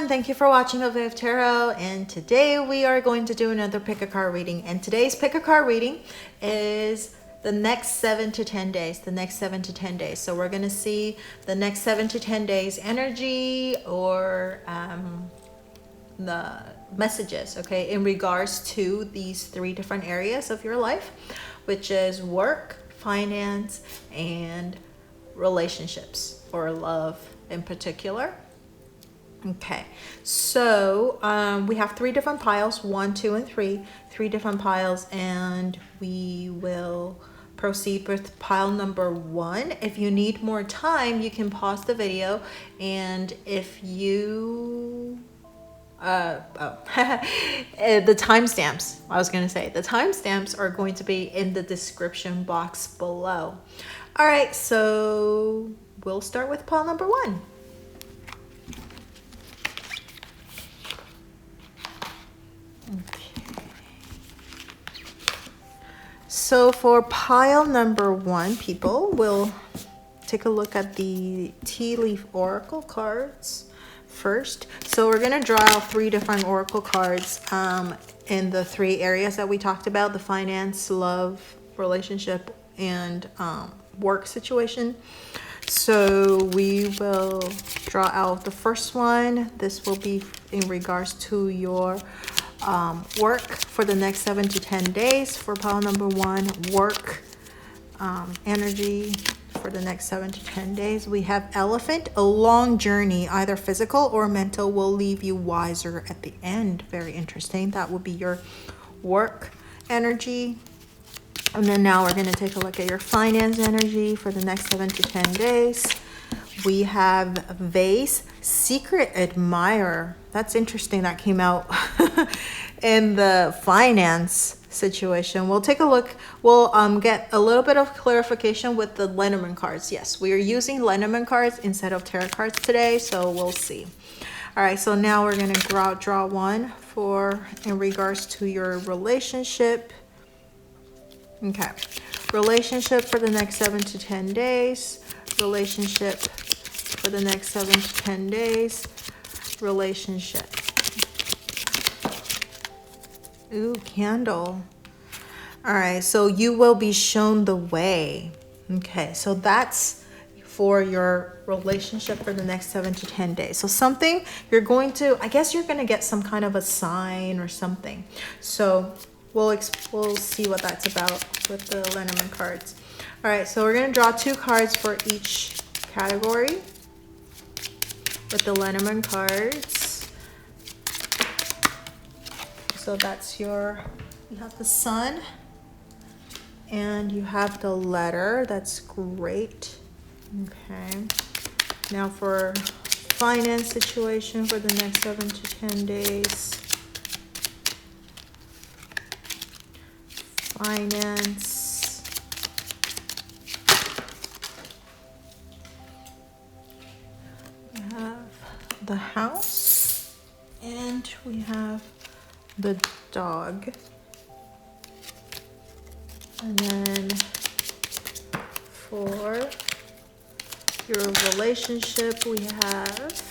thank you for watching avivTarot, and today we are going to do another pick a card reading. And today's pick a card reading is the next 7 to 10 days, So we're going to see the next 7 to 10 days energy or the messages, okay, in regards to these 3 different areas of your life, which is work, finance, and relationships, or love in particular. Okay, so we have 3 different piles, 1, 2, and 3 different piles, and we will proceed with pile number 1. If you need more time, you can pause the video, and if you the timestamps, the timestamps are going to be in the description box below. All right, so we'll start with pile number 1. So for pile number 1, people, we'll take a look at the tea leaf oracle cards first. So we're going to draw out 3 different oracle cards in the 3 areas that we talked about: the finance, love, relationship, and work situation. So we will draw out the first one. This will be in regards to your work for the next 7 to 10 days. For pile number 1, work energy for the next 7 to 10 days. We have elephant. A long journey, either physical or mental, will leave you wiser at the end. Very interesting. That will be your work energy. And then now we're going to take a look at your finance energy for the next 7 to 10 days. We have vase, secret admirer. That's interesting. That came out in the finance situation. We'll take a look. We'll get a little bit of clarification with the Lenormand cards. Yes, we are using Lenormand cards instead of tarot cards today, so we'll see. All right, so now we're going to draw one for in regards to your relationship. Okay, relationship for the next 7 to 10 days. Relationship for the next 7 to 10 days. Relationship. Ooh, candle. All right, so you will be shown the way. Okay, so that's for your relationship for the next 7 to 10 days. So something you're going to, I guess you're going to get some kind of a sign or something. So we'll see what that's about with the Lenormand cards. All right, so we're going to draw 2 cards for each category with the Lenormand cards. So that's you have the sun and you have the letter. That's great. Okay. Now for finance situation for the next 7 to 10 days. Finance. We have the house and we have the dog. And then for your relationship, we have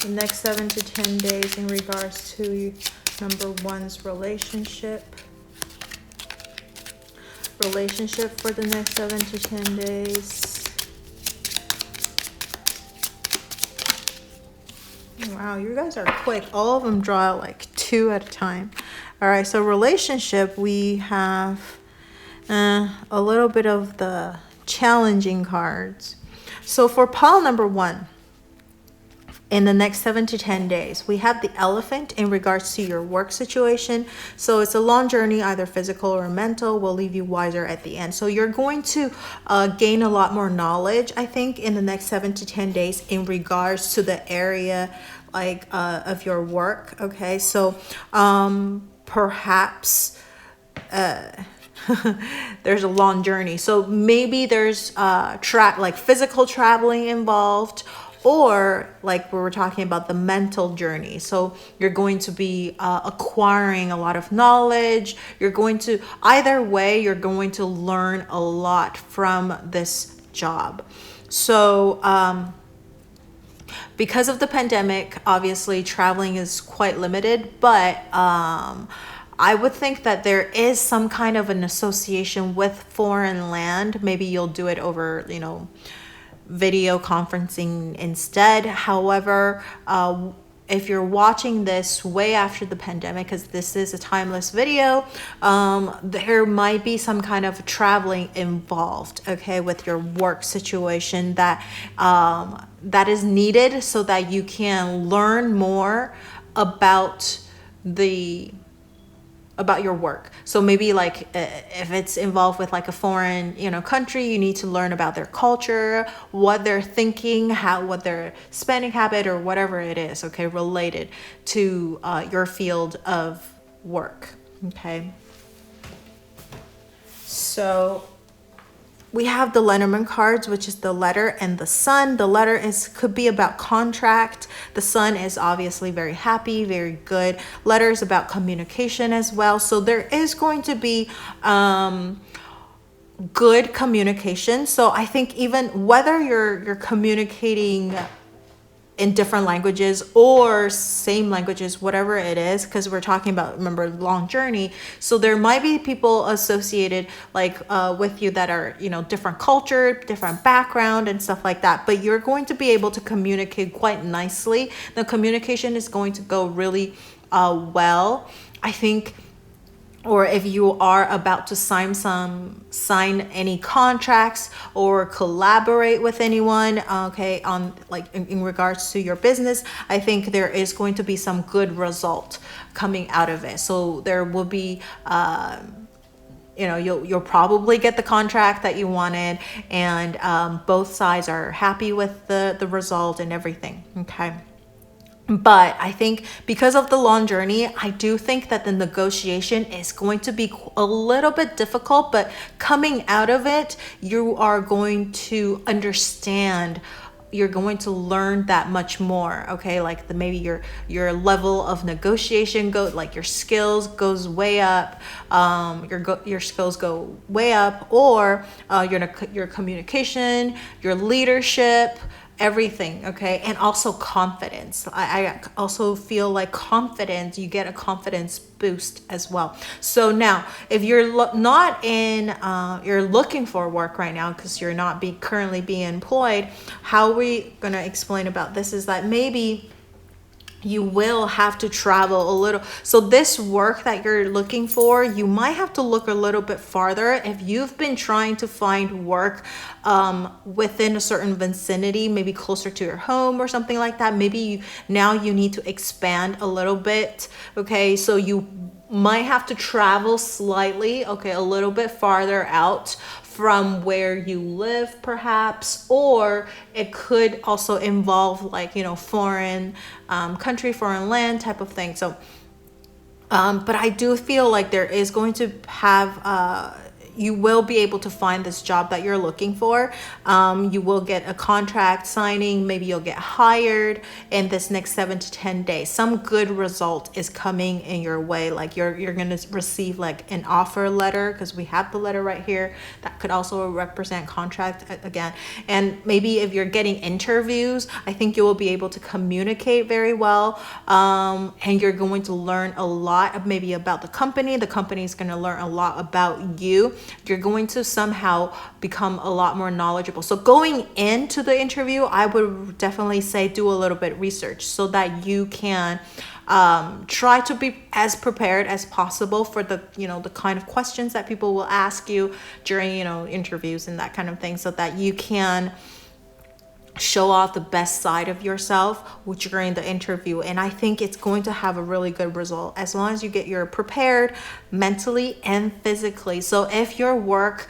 the next 7 to 10 days in regards to number 1's relationship. Relationship for the next 7 to 10 days. Wow, you guys are quick. All of them draw like 2 at a time. All right, so relationship, we have a little bit of the challenging cards. So for pile number 1, in the next 7 to 10 days, we have the elephant in regards to your work situation. So it's a long journey, either physical or mental, will leave you wiser at the end. So you're going to gain a lot more knowledge, I think, in the next 7 to 10 days in regards to the area like of your work. Okay, so perhaps there's a long journey. So maybe there's like physical traveling involved, or like we were talking about the mental journey. So you're going to be acquiring a lot of knowledge. You're going to, either way, you're going to learn a lot from this job. So because of the pandemic, obviously traveling is quite limited, but I would think that there is some kind of an association with foreign land. Maybe you'll do it over, video conferencing instead. However, if you're watching this way after the pandemic, because this is a timeless video, there might be some kind of traveling involved, okay, with your work situation that that is needed so that you can learn more about your work. So maybe like if it's involved with like a foreign country, you need to learn about their culture, what they're thinking, what their spending habit or whatever it is, okay, related to your field of work. Okay, so we have the Lenormand cards, which is the letter and the sun. The letter could be about contract. The sun is obviously very happy, very good. Letter is about communication as well. So there is going to be good communication. So I think even whether you're communicating in different languages or same languages, whatever it is, because we're talking about, remember, long journey. So there might be people associated like with you that are, different culture, different background and stuff like that. But you're going to be able to communicate quite nicely. The communication is going to go really well, I think. Or if you are about to sign any contracts or collaborate with anyone, okay, on like in regards to your business, I think there is going to be some good result coming out of it. So there will be you'll probably get the contract that you wanted, and both sides are happy with the result and everything, okay. But I think because of the long journey, I do think that the negotiation is going to be a little bit difficult, but coming out of it, you are going to understand, you're going to learn that much more, okay? Like maybe your level of negotiation like your skills goes way up, your skills go way up, or your communication, your leadership, everything, okay? And also confidence. I also feel like confidence, you get a confidence boost as well. So now if you're you're looking for work right now because you're not currently being employed, how we gonna explain about this is that maybe you will have to travel a little. So this work that you're looking for, you might have to look a little bit farther. If you've been trying to find work within a certain vicinity, maybe closer to your home or something like that, maybe now you need to expand a little bit, okay? So you might have to travel slightly, okay, a little bit farther out from where you live perhaps, or it could also involve like foreign country, foreign land type of thing. So but I do feel like there is going to have you will be able to find this job that you're looking for. You will get a contract signing, maybe you'll get hired in this next 7 to 10 days. Some good result is coming in your way. Like you're gonna receive like an offer letter, because we have the letter right here. That could also represent contract again. And maybe if you're getting interviews, I think you will be able to communicate very well. And you're going to learn a lot maybe about the company. The company is gonna learn a lot about you. You're going to somehow become a lot more knowledgeable. So going into the interview, I would definitely say do a little bit of research so that you can try to be as prepared as possible for the the kind of questions that people will ask you during interviews and that kind of thing, so that you can show off the best side of yourself during the interview. And I think it's going to have a really good result as long as you're prepared mentally and physically. So if your work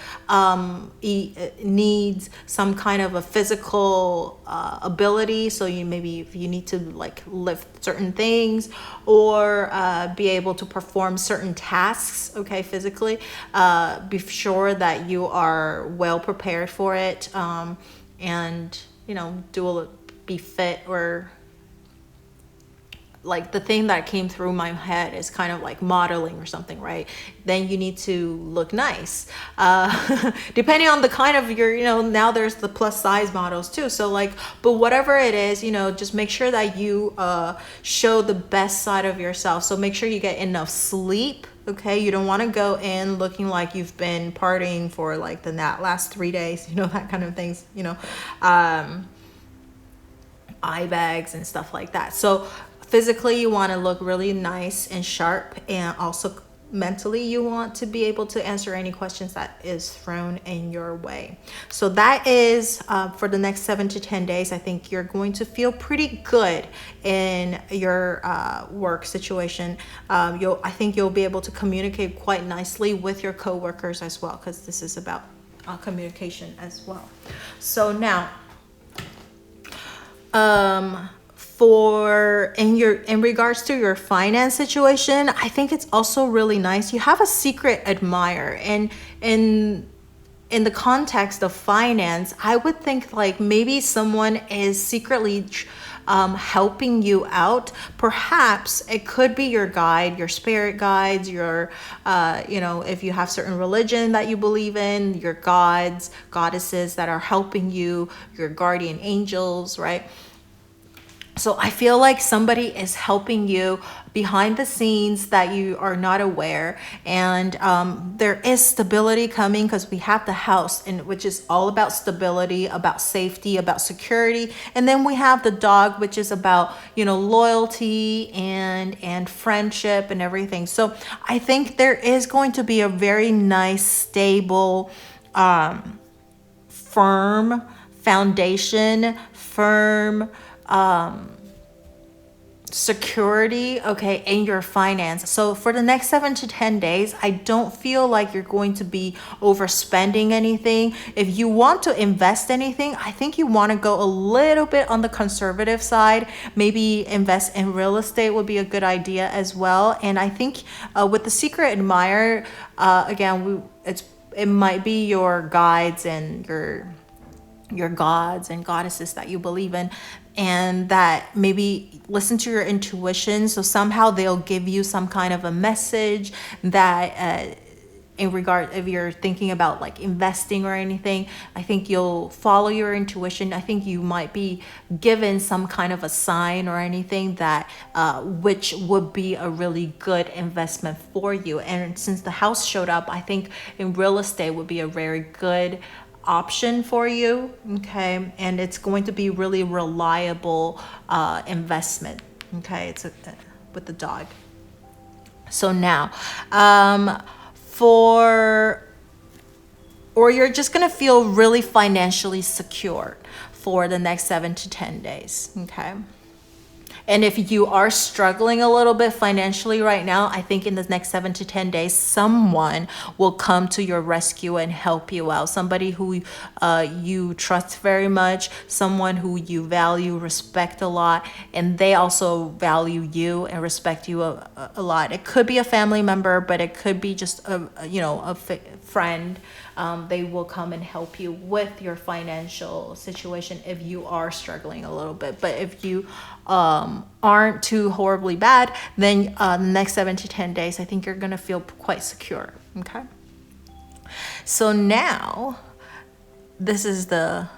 needs some kind of a physical ability, so if you need to like lift certain things or be able to perform certain tasks, okay, physically, be sure that you are well prepared for it, and be fit or like the thing that came through my head is kind of like modeling or something, right? Then you need to look nice. Depending on the kind of your, now there's the plus size models too. So like, but whatever it is, just make sure that you show the best side of yourself. So make sure you get enough sleep. Okay, you don't want to go in looking like you've been partying for like the last 3 days, that kind of things, eye bags and stuff like that. So physically, you want to look really nice and sharp, and also mentally, you want to be able to answer any questions that is thrown in your way. So that is for the next 7 to 10 days. I think you're going to feel pretty good in your work situation. I think you'll be able to communicate quite nicely with your coworkers as well, because this is about communication as well. So now, in regards to your finance situation, I think it's also really nice. You have a secret admirer, and in the context of finance, I would think like maybe someone is secretly helping you out. Perhaps it could be your guide, your spirit guides, your if you have certain religion that you believe in, your gods, goddesses that are helping you, your guardian angels, right? So I feel like somebody is helping you behind the scenes that you are not aware, and there is stability coming, because we have the house, and which is all about stability, about safety, about security, and then we have the dog, which is about loyalty and friendship and everything. So I think there is going to be a very nice, stable, firm foundation, firm security, okay, in your finance. So for the next 7 to 10 days, I don't feel like you're going to be overspending anything. If you want to invest anything, I think you want to go a little bit on the conservative side. Maybe invest in real estate would be a good idea as well. And I think with the secret admirer, again, it might be your guides and your gods and goddesses that you believe in, and that maybe listen to your intuition. So somehow they'll give you some kind of a message that in regard, if you're thinking about like investing or anything, I think you'll follow your intuition. I think you might be given some kind of a sign or anything that which would be a really good investment for you. And since the house showed up, I think in real estate would be a very good option for you, okay? And it's going to be really reliable investment, okay? It's with the dog. So now, or you're just gonna feel really financially secure for the next 7 to 10 days, okay? And if you are struggling a little bit financially right now, I think in the next 7 to 10 days, someone will come to your rescue and help you out. Somebody who you trust very much, someone who you value, respect a lot, and they also value you and respect you a lot. It could be a family member, but it could be just a friend. They will come and help you with your financial situation if you are struggling a little bit. But if you aren't too horribly bad, then the next 7 to 10 days, I think you're going to feel quite secure. Okay. So now this is the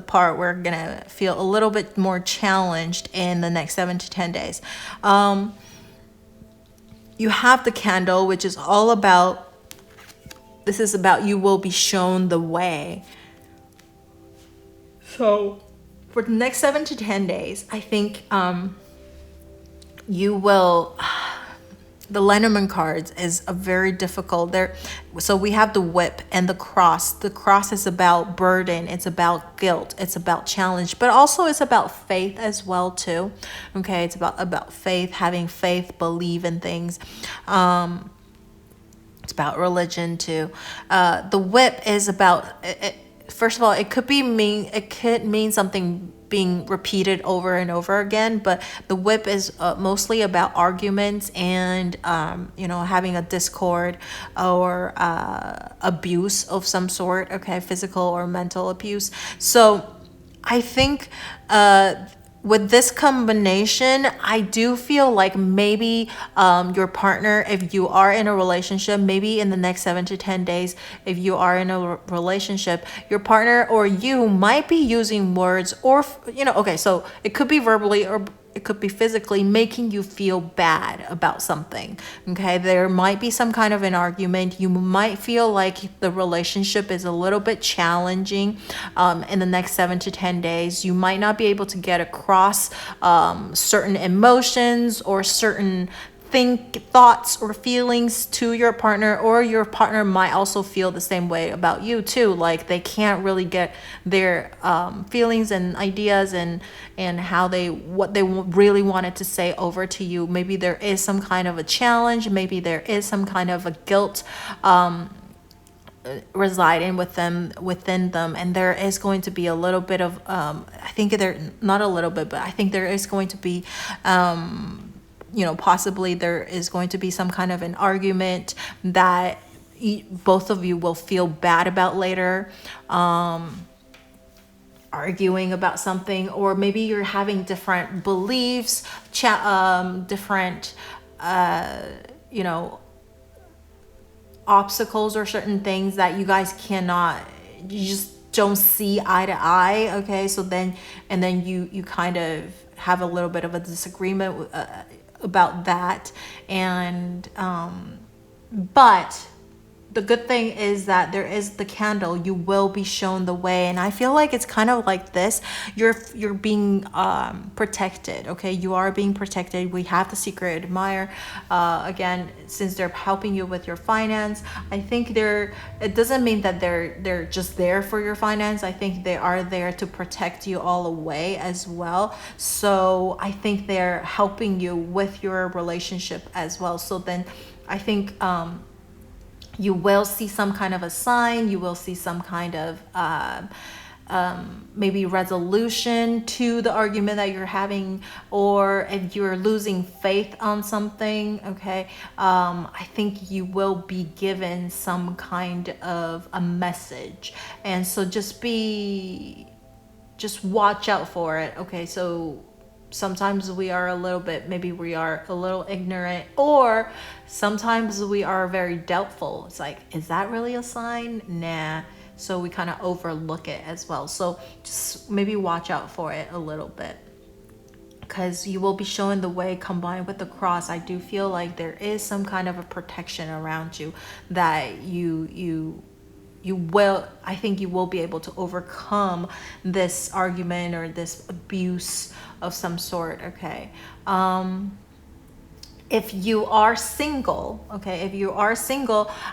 part where we're going to feel a little bit more challenged in the next 7 to 10 days. You have the candle, which is all about, this is about you will be shown the way. So for the next 7 to 10 days, I think you will, the lenormand cards is a very difficult there. So we have the whip and the cross. The cross is about burden, it's about guilt, it's about challenge, but also it's about faith as well too. Okay, it's about faith, having faith, believe in things. It's about religion too. The whip is about, first of all, it could mean something being repeated over and over again, but the whip is mostly about arguments and having a discord or abuse of some sort, okay, physical or mental abuse. So I think with this combination, I do feel like maybe your partner, if you are in a relationship, maybe in the next 7 to 10 days, if you are in a relationship, your partner or you might be using words or, okay, so it could be verbally or it could be physically making you feel bad about something. Okay, there might be some kind of an argument. You might feel like the relationship is a little bit challenging in the next 7 to 10 days. You might not be able to get across certain emotions or certain thoughts or feelings to your partner, or your partner might also feel the same way about you too, like they can't really get their feelings and ideas and what they really wanted to say over to you. Maybe there is some kind of a challenge, maybe there is some kind of a guilt residing within them, and there is going to be a little bit of I think there not a little bit, but I think there is going to be possibly there is going to be some kind of an argument that both of you will feel bad about later, arguing about something, or maybe you're having different beliefs, different obstacles or certain things that you guys you just don't see eye to eye. Okay, so then you kind of have a little bit of a disagreement about that, and but the good thing is that there is the candle. You will be shown the way, and I feel like it's kind of like this. You're being protected. Okay, you are being protected. We have the secret admirer again, since they're helping you with your finance. I think it doesn't mean that they're just there for your finance. I think they are there to protect you all the way as well. So I think they're helping you with your relationship as well. So then I think you will see some kind of a sign. You will see some kind of maybe resolution to the argument that you're having, or if you're losing faith on something, okay, I think you will be given some kind of a message, and so just watch out for it. Okay, so sometimes we are a little ignorant, or sometimes we are very doubtful. It's like, is that really a sign? Nah. So we kind of overlook it as well. So just maybe watch out for it a little bit, because you will be showing the way combined with the cross. I do feel like there is some kind of a protection around you that you will, I think you will be able to overcome this argument or this abuse of some sort. Okay, if you are single,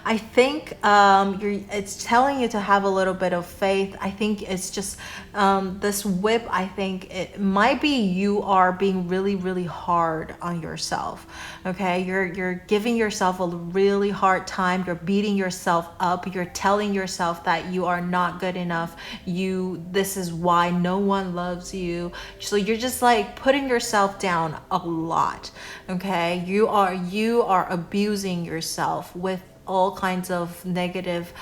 I think it's telling you to have a little bit of faith. I think it's just this whip. I think it might be you are being really, really hard on yourself. Okay, you're giving yourself a really hard time. You're beating yourself up. You're telling yourself that you are not good enough. This is why no one loves you. So you're just like putting yourself down a lot. Okay, you are abusing yourself with all kinds of negative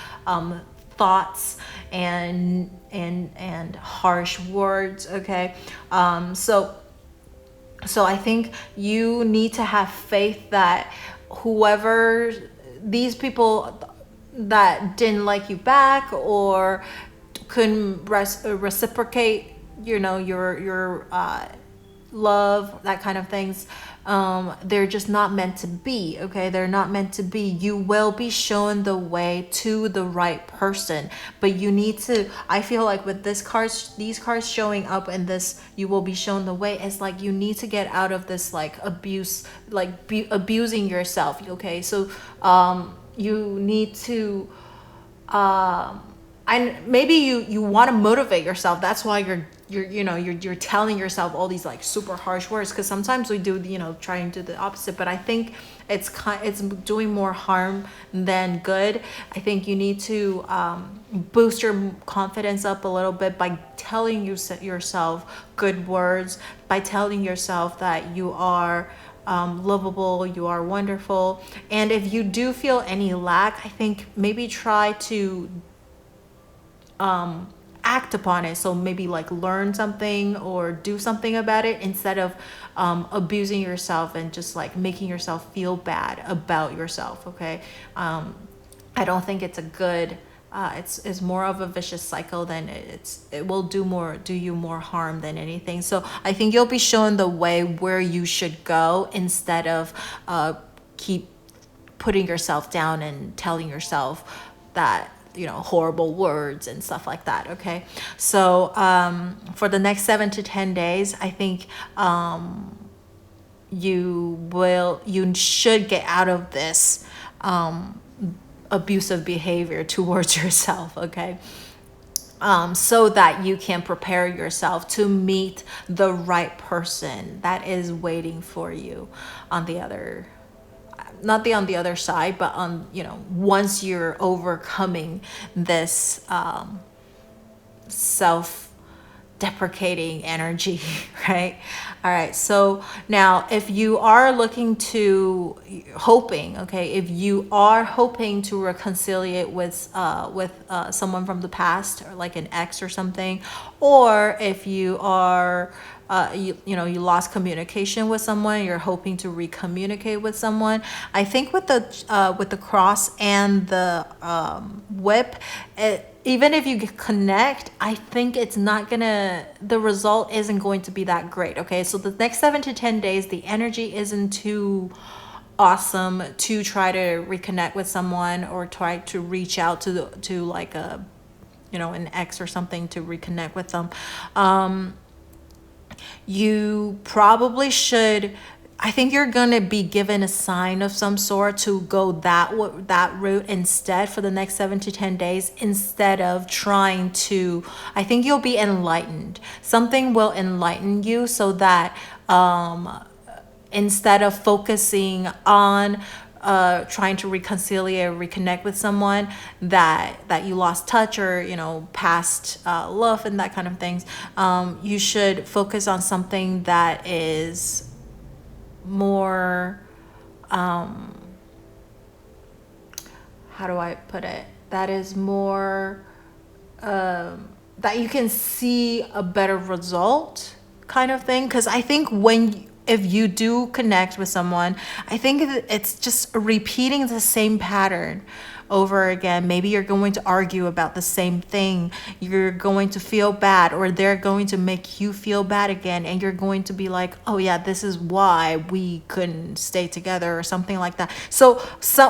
thoughts and harsh words. Okay, so I think you need to have faith that whoever these people that didn't like you back or couldn't reciprocate, your love, that kind of things, they're just not meant to be. Okay, they're not meant to be. You will be shown the way to the right person, but you need to, I feel like with these cards showing up in this, you will be shown the way. It's like you need to get out of this like abuse, like abusing yourself. Okay, so you need to and maybe you want to motivate yourself. That's why you're telling yourself all these like super harsh words, because sometimes we do try and do the opposite, but I think it's doing more harm than good. I think you need to boost your confidence up a little bit by telling yourself good words, by telling yourself that you are lovable, you are wonderful. And if you do feel any lack, I think maybe try to act upon it. So maybe like learn something or do something about it instead of abusing yourself and just like making yourself feel bad about yourself. Okay. I don't think it's a good, it's more of a vicious cycle than it will do you more harm than anything. So I think you'll be shown the way where you should go instead of keep putting yourself down and telling yourself that, you know, horrible words and stuff like that. Okay. So for the next 7 to 10 days, I think you should get out of this abusive behavior towards yourself. Okay. So that you can prepare yourself to meet the right person that is waiting for you on the other, not on the other side, but on, you know, once you're overcoming this self-deprecating energy, right? All right. So now if you are hoping to reconcile with someone from the past, or like an ex or something, or if you are you lost communication with someone, you're hoping to recommunicate with someone, I think with the cross and the whip, even if you connect, I think the result isn't going to be that great. Okay, so the next 7 to 10 days, the energy isn't too awesome to try to reconnect with someone or try to reach out to like a, you know, an ex or something to reconnect with them. You probably should, I think you're going to be given a sign of some sort to go that route instead for the next 7 to 10 days, instead of trying to, I think you'll be enlightened. Something will enlighten you so that instead of focusing on trying to reconcile or reconnect with someone that you lost touch, or, you know, past love and that kind of things, you should focus on something that is more how do I put it, that is more that you can see a better result kind of thing. Because I think if you do connect with someone, I think it's just repeating the same pattern over again. Maybe you're going to argue about the same thing. You're going to feel bad, or they're going to make you feel bad again. And you're going to be like, oh yeah, this is why we couldn't stay together, or something like that. So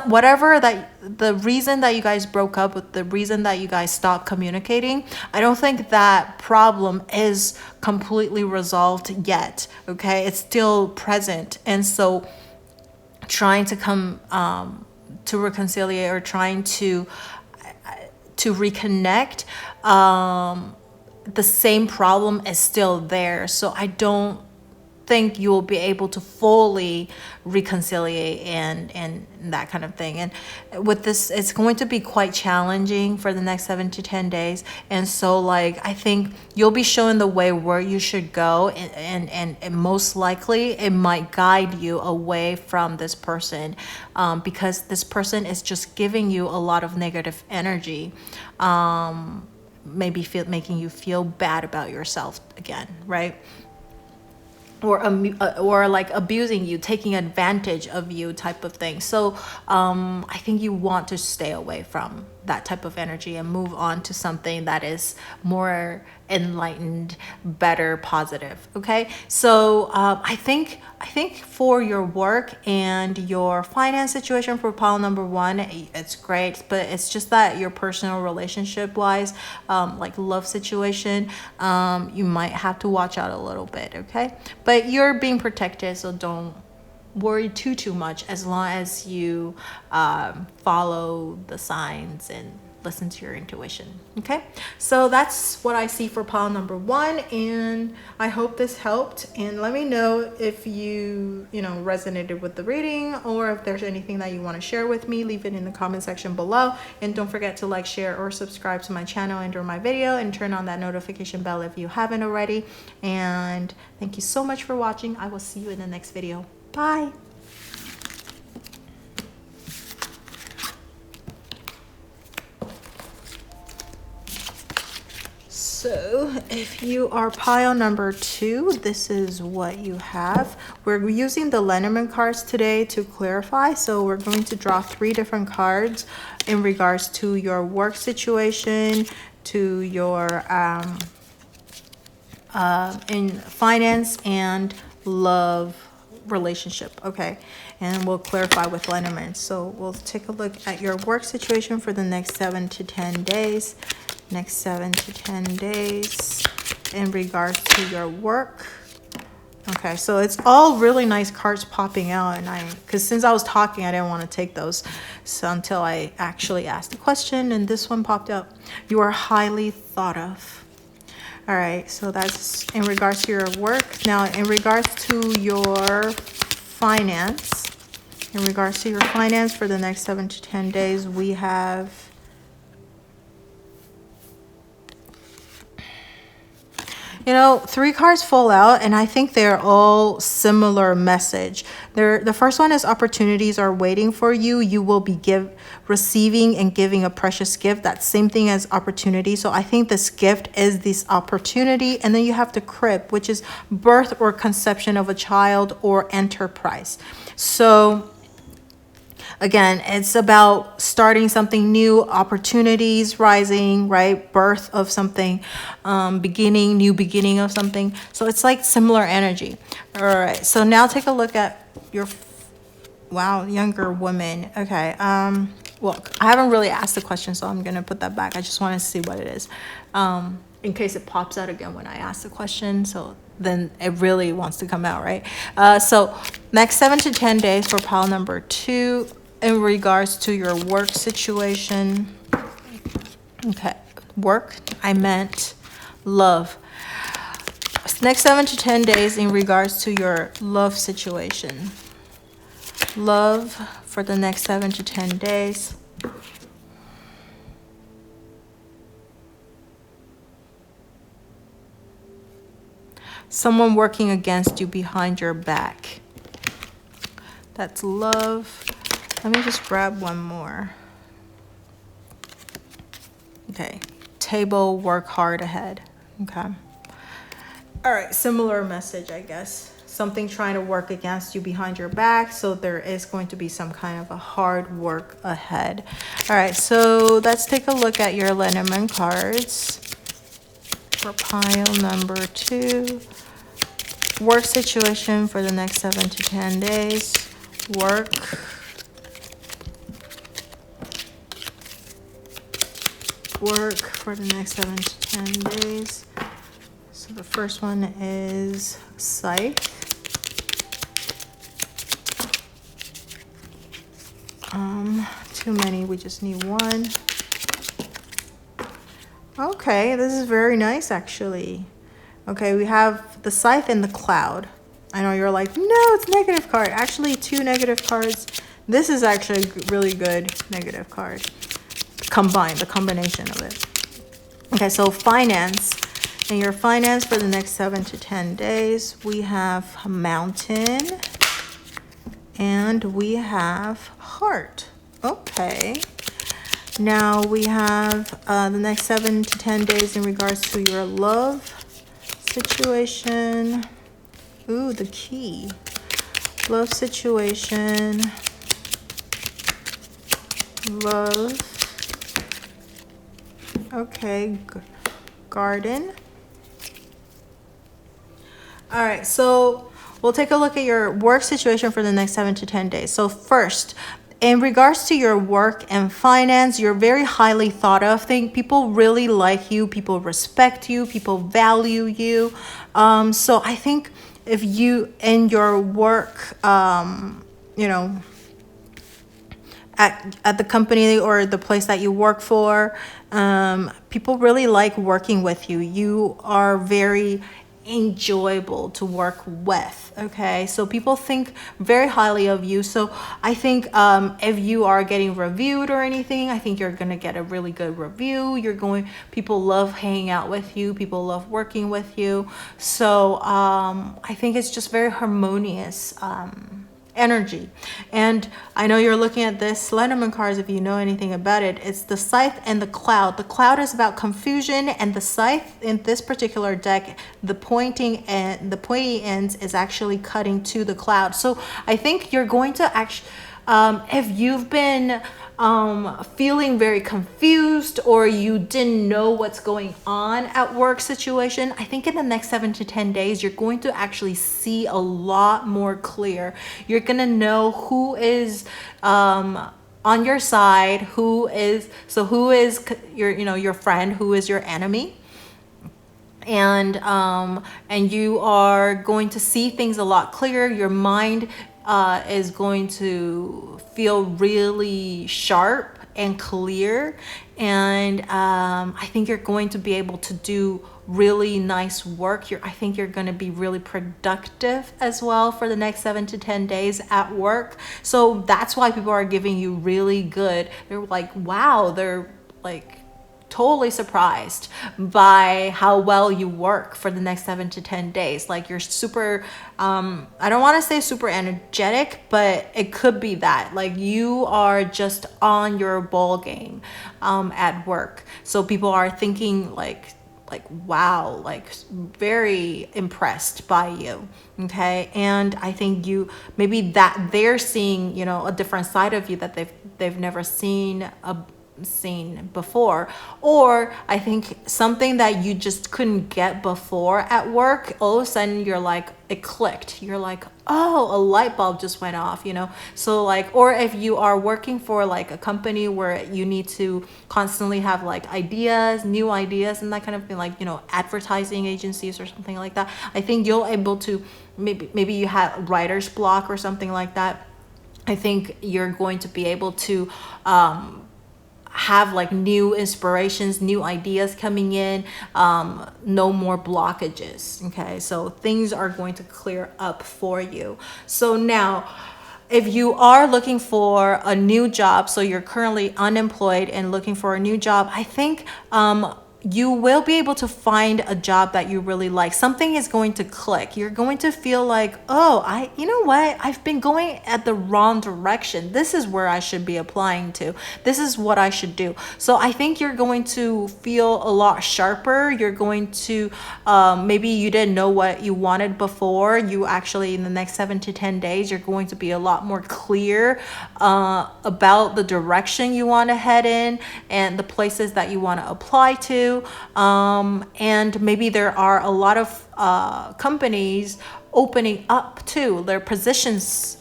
whatever the reason that you guys broke up, with the reason that you guys stopped communicating, I don't think that problem is completely resolved yet. Okay. It's still present. And so trying to come, to reconcile or trying to reconnect, the same problem is still there. So I don't think you will be able to fully reconcile and that kind of thing. And with this, it's going to be quite challenging for the next 7 to 10 days. And so like, I think you'll be shown the way where you should go, and most likely it might guide you away from this person, because this person is just giving you a lot of negative energy, maybe making you feel bad about yourself again, right? Or like abusing you, taking advantage of you type of thing. So I think you want to stay away from that type of energy and move on to something that is more enlightened, better, positive. Okay, so I think for your work and your finance situation for pile number 1, it's great, but it's just that your personal relationship wise, like love situation, you might have to watch out a little bit. Okay, but you're being protected, so don't worry too much, as long as you follow the signs and listen to your intuition. Okay, so that's what I see for pile number 1, and I hope this helped. And let me know if you resonated with the reading, or if there's anything that you want to share with me. Leave it in the comment section below, and don't forget to like, share, or subscribe to my channel under my video, and turn on that notification bell if you haven't already. And thank you so much for watching. I will see you in the next video. Bye. So if you are pile number 2, this is what you have. We're using the Lenormand cards today to clarify. So we're going to draw 3 different cards in regards to your work situation, to your in finance and love relationship. Okay, and we'll clarify with Lenormand. So we'll take a look at your work situation for the next 7 to 10 days. Next 7 to 10 days in regards to your work. Okay, so it's all really nice cards popping out, and because since I was talking, I didn't want to take those until I actually asked the question, and this one popped up. You are highly thought of. All right, so that's in regards to your work. Now, in regards to your finance, for the next 7 to 10 days, we have you know, 3 cards fall out, and I think they're all similar message. The first one is opportunities are waiting for you. You will be receiving and giving a precious gift. That same thing as opportunity. So I think this gift is this opportunity. And then you have the crib, which is birth or conception of a child or enterprise. So again, it's about starting something new, opportunities rising, right? Birth of something, new beginning of something. So it's like similar energy. All right, so now take a look at your, younger woman. Okay, well, I haven't really asked the question, so I'm gonna put that back. I just want to see what it is, in case it pops out again when I ask the question. So then it really wants to come out, right? So next 7 to 10 days for pile number 2. In regards to your work situation. Okay, work, I meant love. Next 7 to 10 days in regards to your love situation. Love for the next 7 to 10 days. Someone working against you behind your back. That's love. Let me just grab one more. Okay, table, work hard ahead. Okay. All right, similar message, I guess. Something trying to work against you behind your back. So there is going to be some kind of a hard work ahead. All right, so let's take a look at your Lenormand cards for pile number 2. Work situation for the next 7 to 10 days. Work. Work for the next 7 to 10 days. So the first one is psych. Too many, we just need one. Okay, this is very nice actually. Okay, we have the scythe and the cloud. I know you're like, no, it's negative card. Actually, 2 negative cards. This is actually a really good negative card. The combination of it. Okay, so finance. In your finance for the next 7 to 10 days, we have mountain and we have heart. Okay. Now we have the next 7 to 10 days in regards to your love situation. Ooh, the key. Love situation. Love. Okay, garden. All right, so we'll take a look at your work situation for the next 7 to 10 days. So first, in regards to your work and finance, you're very highly thought of. People really like you, people respect you, people value you. So I think if you in your work, you know, at the company or the place that you work for, people really like working with you. You are very enjoyable to work with. Okay, so people think very highly of you. So I think if you are getting reviewed or anything, I think you're gonna get a really good review. People love hanging out with you, people love working with you. So I think it's just very harmonious energy. And I know you're looking at this lenormand cards. If you know anything about it, it's the scythe and the cloud. The cloud is about confusion, and the scythe in this particular deck, the pointy ends is actually cutting to the cloud. So I think you're going to actually, if you've been feeling very confused, or you didn't know what's going on at work situation, I think in the next 7 to 10 days, you're going to actually see a lot more clear. You're going to know who is on your side, who is your friend, who is your enemy. And you are going to see things a lot clearer. Your mind is going to feel really sharp and clear, and I think you're going to be able to do really nice work. I think you're going to be really productive as well for the next 7 to 10 days at work. So that's why people are giving you really good. They're like, wow, they're like totally surprised by how well you work for the next 7 to 10 days. Like you're super, I don't want to say super energetic, but it could be that. Like you are just on your ball game at work. So people are thinking like wow, like very impressed by you. Okay. And I think maybe that they're seeing, a different side of you that they've never seen before, or I think something that you just couldn't get before at work, all of a sudden you're like, it clicked. You're like, oh, a light bulb just went off, so like, or if you are working for like a company where you need to constantly have like new ideas and that kind of thing, like advertising agencies or something like that, I think you'll able to, maybe you had writer's block or something like that. I think you're going to be able to have like new inspirations, new ideas coming in, no more blockages. Okay, so things are going to clear up for you. So now, if you are looking for a new job, so you're currently unemployed and looking for a new job, I think you will be able to find a job that you really like. Something is going to click. You're going to feel like, oh, you know what? I've been going at the wrong direction. This is where I should be applying to. This is what I should do. So I think you're going to feel a lot sharper. You're going to, maybe you didn't know what you wanted before. You actually, in the next 7 to 10 days, you're going to be a lot more clear about the direction you want to head in and the places that you want to apply to. And maybe there are a lot of companies opening up too, their positions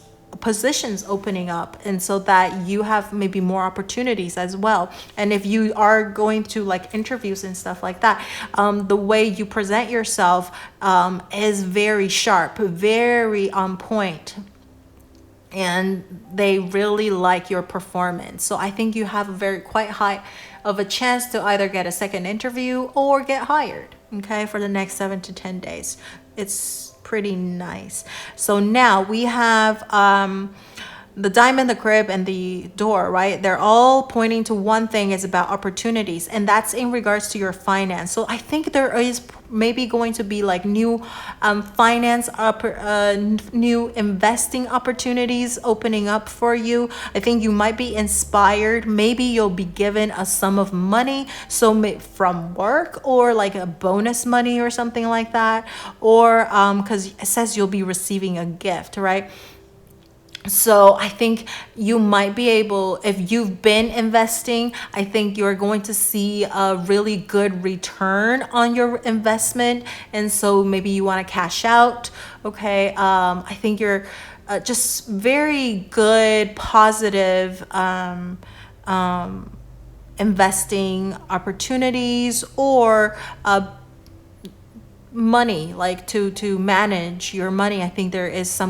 opening up, and so that you have maybe more opportunities as well. And if you are going to like interviews and stuff like that, the way you present yourself is very sharp, very on point, and they really like your performance. So I think you have quite high of a chance to either get a second interview or get hired, okay, for the next 7 to 10 days. It's pretty nice. So now we have the diamond, the crib, and the door, right? They're all pointing to one thing, is about opportunities, and that's in regards to your finance. So I think there is maybe going to be like new new investing opportunities opening up for you. I think you might be inspired. Maybe you'll be given a sum of money, so from work, or like a bonus money or something like that, or because it says you'll be receiving a gift, right? So I think you might be able, if you've been investing, I think you're going to see a really good return on your investment. And so maybe you want to cash out. Okay. I think you're just very good, positive investing opportunities, or money, like to manage your money. I think there is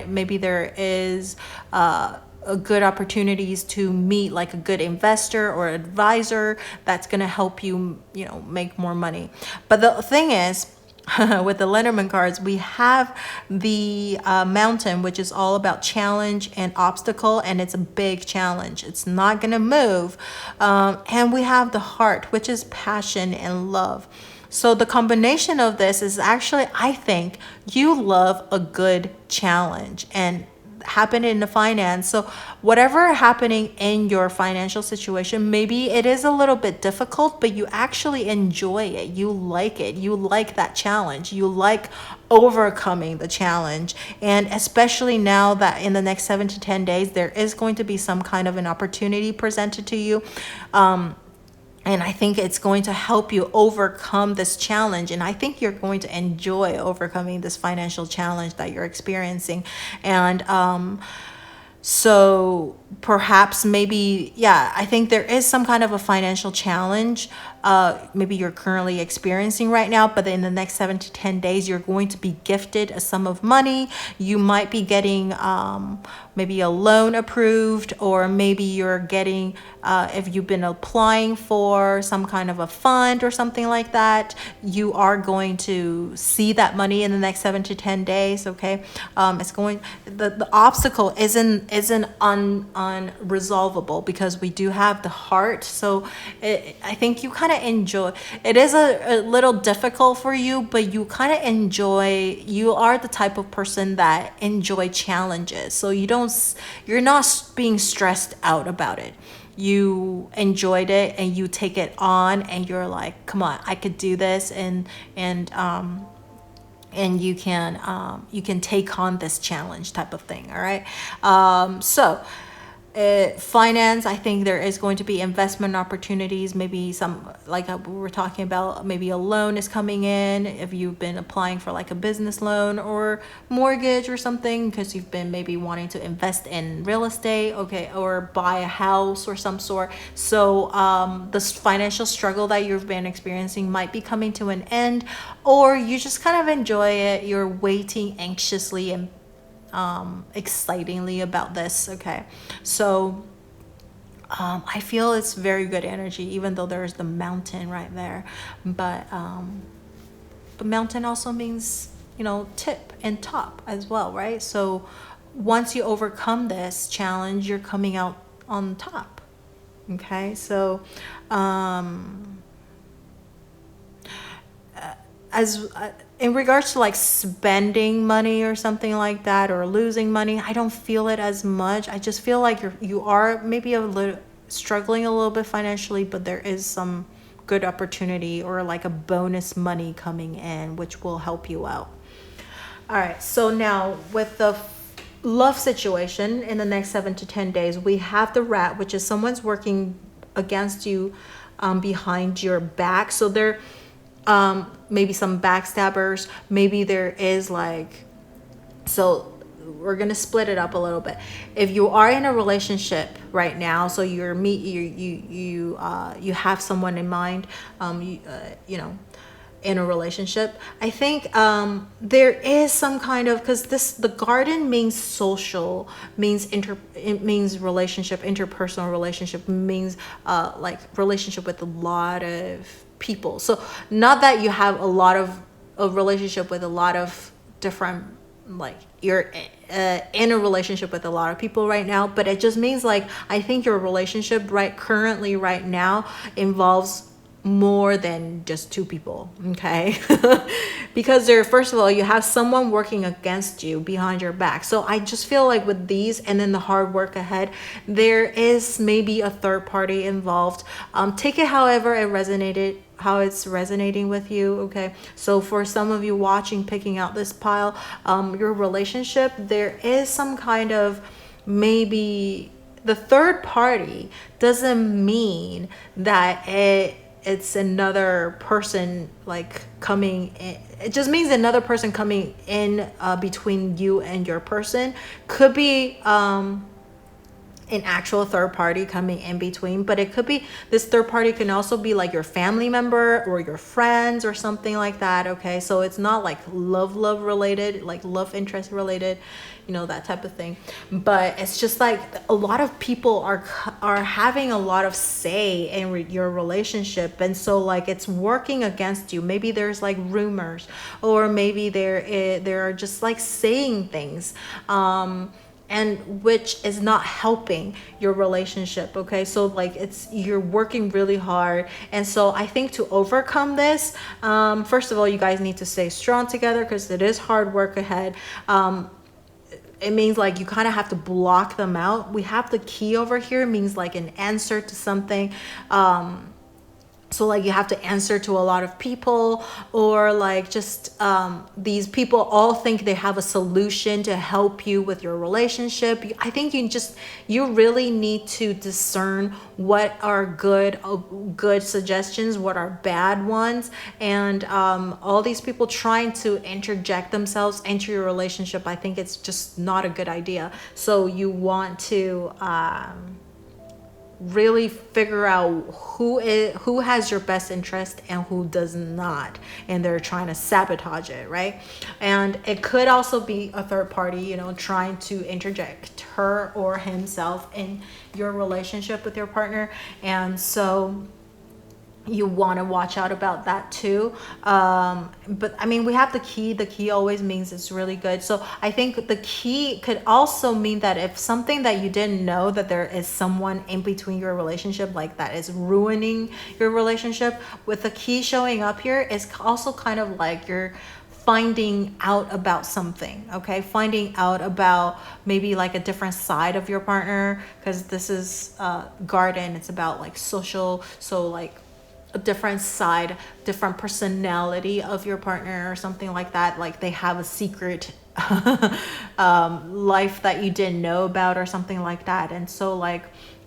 maybe there is a good opportunities to meet like a good investor or advisor that's going to help you, make more money. But the thing is, with the Lenormand cards, we have the mountain, which is all about challenge and obstacle, and it's a big challenge. It's not going to move. And we have the heart, which is passion and love. So the combination of this is actually, I think you love a good challenge, and happen in the finance. So whatever happening in your financial situation, maybe it is a little bit difficult, but you actually enjoy it. You like it. You like that challenge. You like overcoming the challenge. And especially now that in the next 7 to 10 days, there is going to be some kind of an opportunity presented to you. And I think it's going to help you overcome this challenge. And I think you're going to enjoy overcoming this financial challenge that you're experiencing. And so perhaps maybe, yeah, I think there is some kind of a financial challenge maybe you're currently experiencing right now, but in the next 7 to 10 days, you're going to be gifted a sum of money. You might be getting maybe a loan approved, or maybe you're getting, if you've been applying for some kind of a fund or something like that, you are going to see that money in the next 7 to 10 days. Okay. It's going, the obstacle isn't unresolvable because we do have the heart. So I think you kind of enjoy, it is a little difficult for you, but you kind of enjoy, you are the type of person that enjoy challenges. So you're not being stressed out about it. You enjoyed it and you take it on and you're like, come on, I could do this. And you can take on this challenge type of thing. All right. Finance, I think there is going to be investment opportunities, maybe some, like we were talking about, maybe a loan is coming in if you've been applying for like a business loan or mortgage or something, because you've been maybe wanting to invest in real estate, okay, or buy a house or some sort. So this financial struggle that you've been experiencing might be coming to an end, or you just kind of enjoy it. You're waiting anxiously and excitingly about this. Okay, so I feel it's very good energy, even though there's the mountain right there, but the mountain also means, you know, tip and top as well, right? So once you overcome this challenge, you're coming out on top. Okay, so in regards to like spending money or something like that, or losing money, I don't feel it as much. I just feel like you are maybe a little struggling a little bit financially, but there is some good opportunity or like a bonus money coming in, which will help you out. All right, so now with the love situation in the next 7 to 10 days, we have the rat, which is someone's working against you behind your back. So they're maybe some backstabbers, maybe there is like, so we're gonna split it up a little bit. If you are in a relationship right now, so you have someone in mind, you know, in a relationship, I think there is some kind of, because the garden means social, it means relationship, interpersonal relationship, means like relationship with a lot of people. So not that you have a relationship with a lot of different, like you're in a relationship with a lot of people right now, but it just means like, I think your relationship currently right now involves more than just 2 people. Okay. Because first of all, you have someone working against you behind your back. So I just feel like with these and then the hard work ahead, there is maybe a third party involved. Take it however how it's resonating with you. Okay, so for some of you watching, picking out this pile, your relationship, there is some kind of, maybe the third party doesn't mean that it's another person like coming in. It just means another person coming in between you and your person. Could be an actual third party coming in between, but it could be, this third party can also be like your family member or your friends or something like that. Okay, so it's not like love related, like love interest related, you know, that type of thing, but it's just like a lot of people are having a lot of say in your relationship, and so like it's working against you. Maybe there's like rumors, or maybe there are just like saying things and which is not helping your relationship. Okay, so like you're working really hard, and so I think to overcome this, first of all, you guys need to stay strong together, because it is hard work ahead. it means like you kind of have to block them out. We have the key over here, means like an answer to something. So like you have to answer to a lot of people, or like just these people all think they have a solution to help you with your relationship. I think you really need to discern what are good suggestions, what are bad ones, and all these people trying to interject themselves into your relationship, I think it's just not a good idea. So you want to really figure out who has your best interest and who does not, and they're trying to sabotage it, right? And it could also be a third party, you know, trying to interject her or himself in your relationship with your partner. And so you want to watch out about that too. But I mean, we have the key always means it's really good. So I think the key could also mean that if something that you didn't know, that there is someone in between your relationship, like that is ruining your relationship, with the key showing up here is also kind of like you're finding out about something, okay? Finding out about maybe like a different side of your partner, because this is garden, it's about like social, so like a different side, different personality of your partner or something like that. Like they have a secret life that you didn't know about or something like that. And so like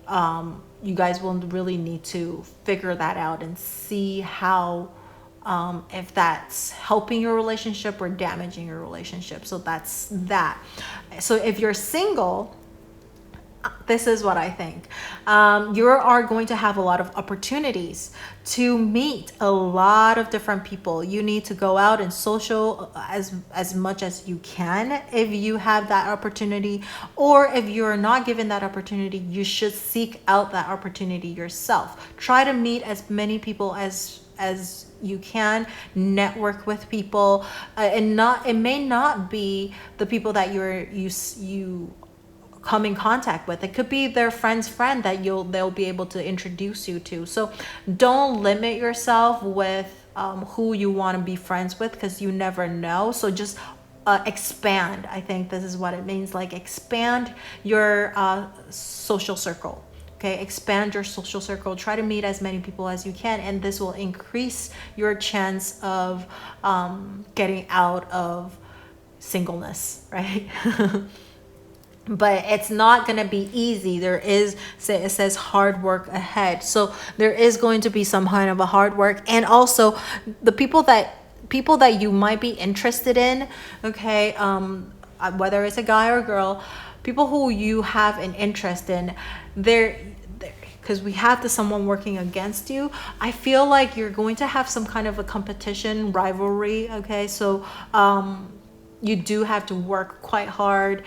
you guys will really need to figure that out and see how if that's helping your relationship or damaging your relationship. So that's that. So if you're single, this is what I think. You are going to have a lot of opportunities to meet a lot of different people. You need to go out and social as much as you can if you have that opportunity, or if you're not given that opportunity, you should seek out that opportunity yourself. Try to meet as many people as you can, network with people, and it may not be the people that you come in contact with. It could be their friend's friend that they'll be able to introduce you to. So don't limit yourself with who you want to be friends with, because you never know. So just expand. I think this is what it means, like expand your social circle. Okay, expand your social circle. Try to meet as many people as you can, and this will increase your chance of getting out of singleness, right? But it's not going to be easy. It says hard work ahead. So there is going to be some kind of a hard work. And also the people that you might be interested in, okay, whether it's a guy or a girl, people who you have an interest in, because we have someone working against you, I feel like you're going to have some kind of a competition, rivalry, okay? So you do have to work quite hard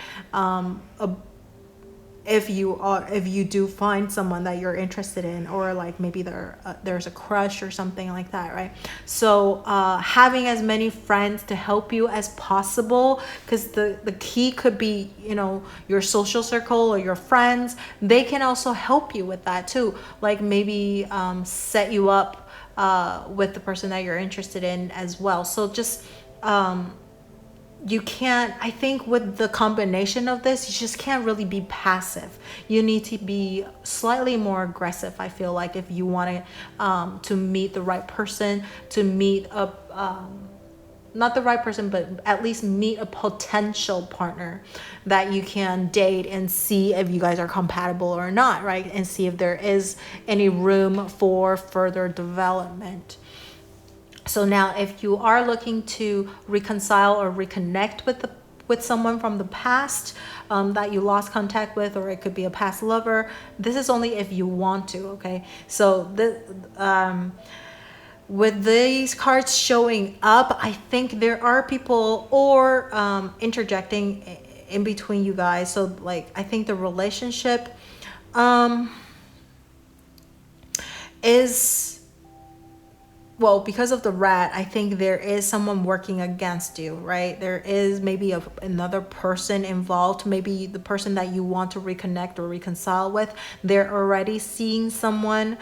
if you do find someone that you're interested in, or like maybe there's a crush or something like that, right? So having as many friends to help you as possible, because the key could be, you know, your social circle or your friends. They can also help you with that too, like maybe set you up with the person that you're interested in as well. So just you can't, I think with the combination of this, you just can't really be passive. You need to be slightly more aggressive, I feel like, if you want to meet the right person, to meet not the right person, but at least meet a potential partner that you can date and see if you guys are compatible or not, right? And see if there is any room for further development. So now if you are looking to reconcile or reconnect with someone from the past that you lost contact with, or it could be a past lover, this is only if you want to, okay? So with these cards showing up, I think there are people or interjecting in between you guys. So like, I think the relationship well, because of the rat, I think there is someone working against you, right? There is maybe another person involved, maybe the person that you want to reconnect or reconcile with. They're already seeing someone.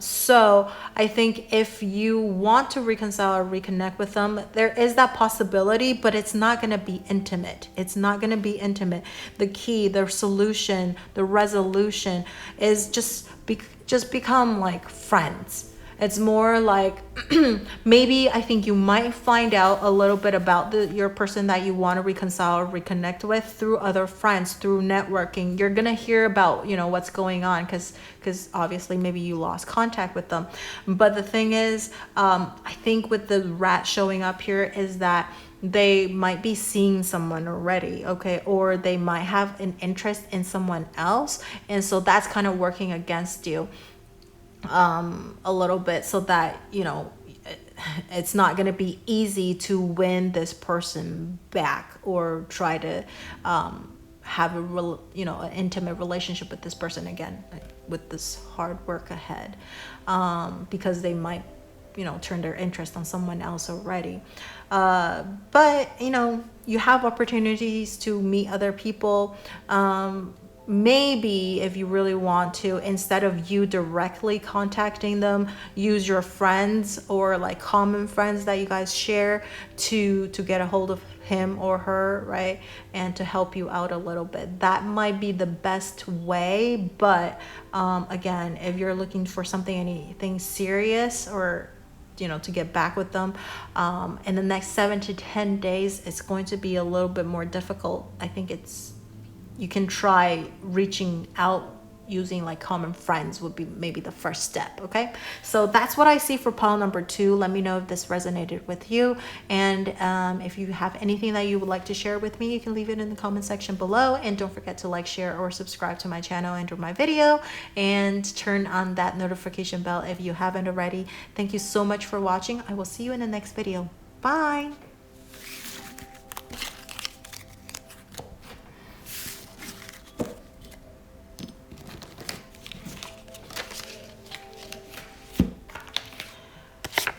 So I think if you want to reconcile or reconnect with them, there is that possibility, but it's not going to be intimate. It's not going to be intimate. The key, the solution, the resolution is just become like friends. It's more like maybe I think you might find out a little bit about your person that you want to reconcile or reconnect with through other friends, through networking. You're going to hear about, what's going on because obviously maybe you lost contact with them. But the thing is, I think with the rat showing up here is that they might be seeing someone already, okay? Or they might have an interest in someone else. And so that's kind of working against you a little bit, so that it's not going to be easy to win this person back or try to have an intimate relationship with this person again, with this hard work ahead, because they might turn their interest on someone else already. But you have opportunities to meet other people. Maybe if you really want to, instead of you directly contacting them, use your friends or like common friends that you guys share to get a hold of him or her, right? And to help you out a little bit. That might be the best way. But again, if you're looking for anything serious or to get back with them in the next 7 to 10 days, it's going to be a little bit more difficult. I think you can try reaching out using like common friends would be maybe the first step. Okay, so that's what I see for pile number 2. Let me know if this resonated with you, and if you have anything that you would like to share with me, you can leave it in the comment section below. And don't forget to like, share, or subscribe to my channel and my video, and turn on that notification bell if you haven't already. Thank you so much for watching. I will see you in the next video. Bye.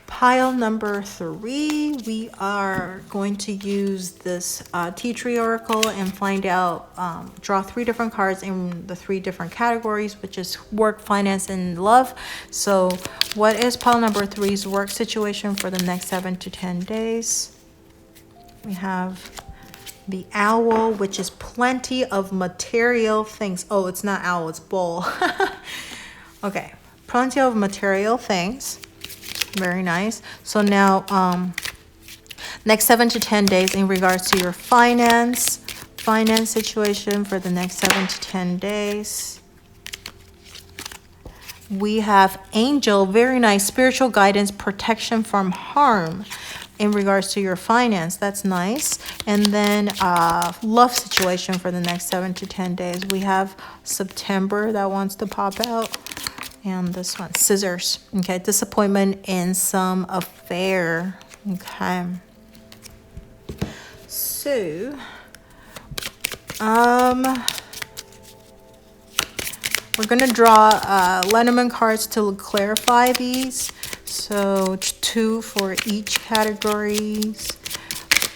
Pile number 3, we are going to use this tea tree oracle and find out, draw 3 different cards in the 3 different categories, which is work, finance, and love. So what is pile number 3's work situation for the next 7 to 10 days? We have the owl, which is plenty of material things. Oh, it's not owl, it's bull. Okay, plenty of material things. Very nice. So now next 7 to 10 days in regards to your finance situation for the next 7 to 10 days. We have angel, very nice, spiritual guidance, protection from harm in regards to your finance. That's nice. And then love situation for the next 7 to 10 days. We have September that wants to pop out. And this one, scissors. Okay, disappointment in some affair. Okay. So, we're gonna draw Lenormand cards to clarify these. So 2 for each categories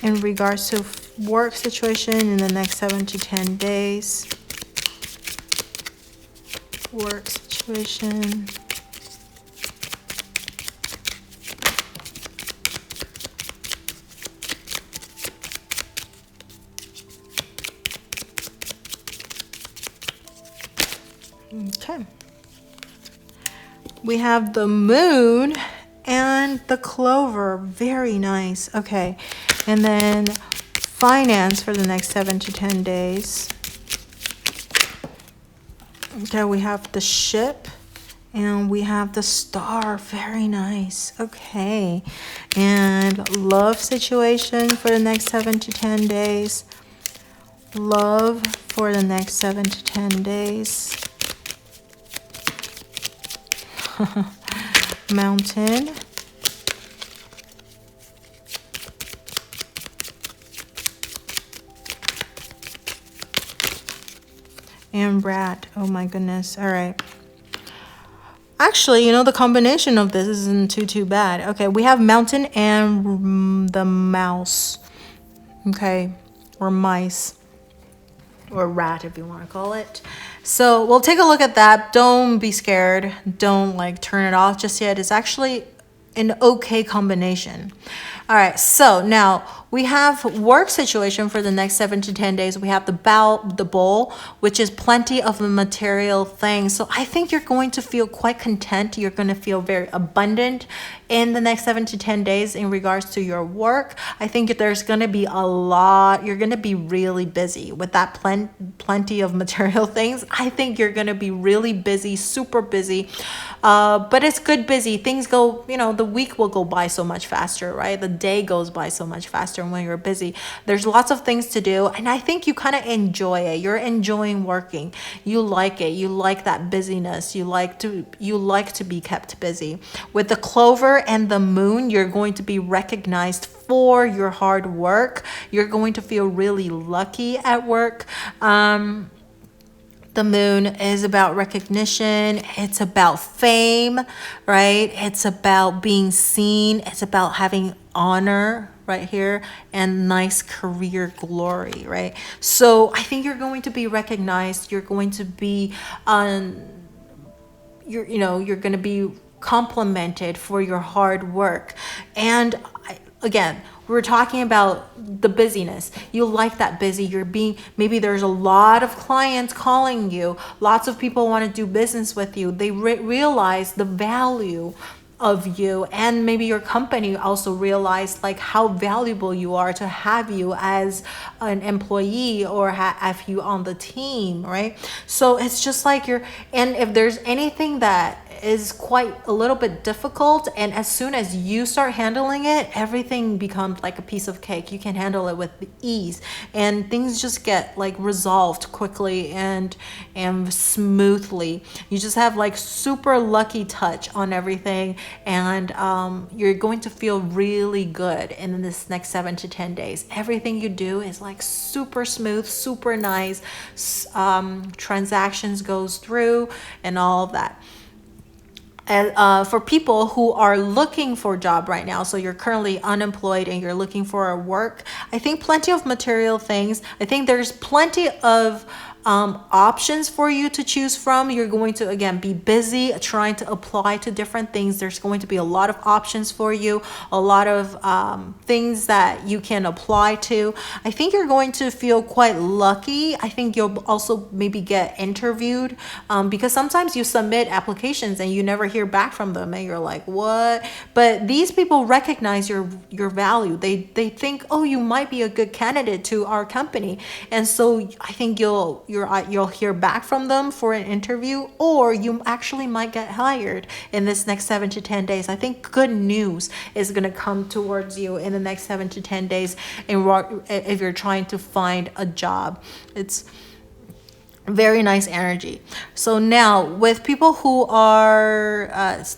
in regards to work situation in the next 7 to 10 days. Work situation. Okay. We have the moon and the clover. Very nice. Okay. And then finance for the next 7 to 10 days. Okay, we have the ship and we have the star. Very nice. Okay. And love situation for the next 7 to 10 days. Love for the next 7 to 10 days. Mountain. And rat. Oh my goodness. All right. Actually, you know, the combination of this isn't too bad. Okay, we have mountain and the mouse. Okay, or mice. Or rat, if you want to call it. So we'll take a look at that. Don't be scared. Don't like turn it off just yet. It's actually an okay combination. All right, so now we have work situation for the next 7 to 10 days. We have the bowl, which is plenty of material things. So I think you're going to feel quite content. You're going to feel very abundant in the next 7 to 10 days in regards to your work. I think there's going to be a lot. You're going to be really busy with that plenty of material things. I think you're going to be really busy, super busy. But it's good busy. Things go, you know, the week will go by so much faster, right? The day goes by so much faster when you're busy. There's lots of things to do, and I think you kind of enjoy it. You're enjoying working. You like it. You like that busyness. You like to be kept busy. With the clover and the moon, you're going to be recognized for your hard work. You're going to feel really lucky at work. The moon is about recognition. It's about fame, right? It's about being seen. It's about having honor right here and nice career glory, right? So I think you're going to be recognized. You're going to be, you're going to be complimented for your hard work. And again, we're talking about the busyness. You like that busy. Maybe there's a lot of clients calling you. Lots of people want to do business with you. They realize the value of you, and maybe your company also realized like how valuable you are to have you as an employee or have you on the team, right? So it's just like and if there's anything that is quite a little bit difficult, and as soon as you start handling it, everything becomes like a piece of cake. You can handle it with ease, and things just get like resolved quickly and smoothly. You just have like super lucky touch on everything, and you're going to feel really good in this next 7 to 10 days. Everything you do is like super smooth, super nice. Transactions goes through and all of that. And for people who are looking for a job right now, so you're currently unemployed and you're looking for a work, I think plenty of material things. I think there's plenty of options for you to choose from. You're going to, again, be busy trying to apply to different things. There's going to be a lot of options for you, a lot of things that you can apply to. I think you're going to feel quite lucky. I think you'll also maybe get interviewed because sometimes you submit applications and you never hear back from them and you're like, what? But these people recognize your value. They think, oh, you might be a good candidate to our company. And so I think you'll hear back from them for an interview, or you actually might get hired in this next 7 to 10 days. I think good news is going to come towards you in the next 7 to 10 days if you're trying to find a job. It's very nice energy. So now with people who are,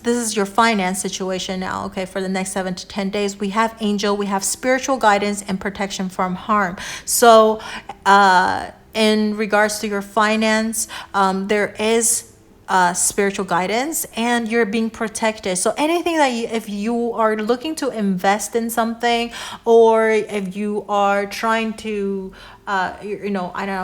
this is your finance situation now, okay, for the next 7 to 10 days, we have angel, we have spiritual guidance and protection from harm. So, in regards to your finance, there is spiritual guidance and you're being protected. So anything that if you are looking to invest in something, or if you are trying to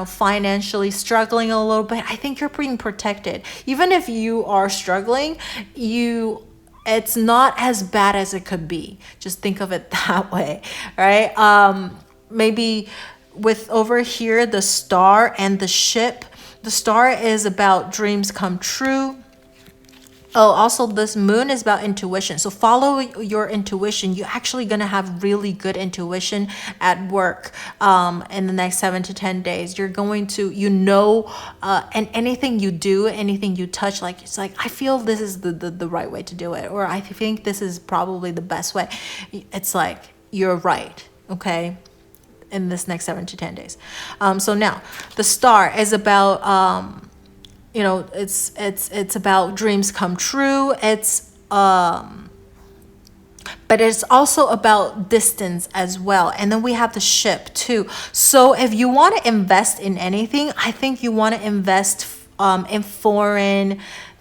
financially struggling a little bit, I think you're being protected. Even if you are struggling, it's not as bad as it could be. Just think of it that way, right? Maybe with over here, the star and the ship. The star is about dreams come true. Oh, also this moon is about intuition. So follow your intuition. You're actually going to have really good intuition at work in the next 7 to 10 days. You're going to, and anything you do, anything you touch, like it's like, I feel this is the right way to do it. Or I think this is probably the best way. It's like, you're right. Okay. In this next 7 to 10 days. So now the star is about, it's about dreams come true. But it's also about distance as well. And then we have the ship too. So if you want to invest in anything, I think you want to invest in foreign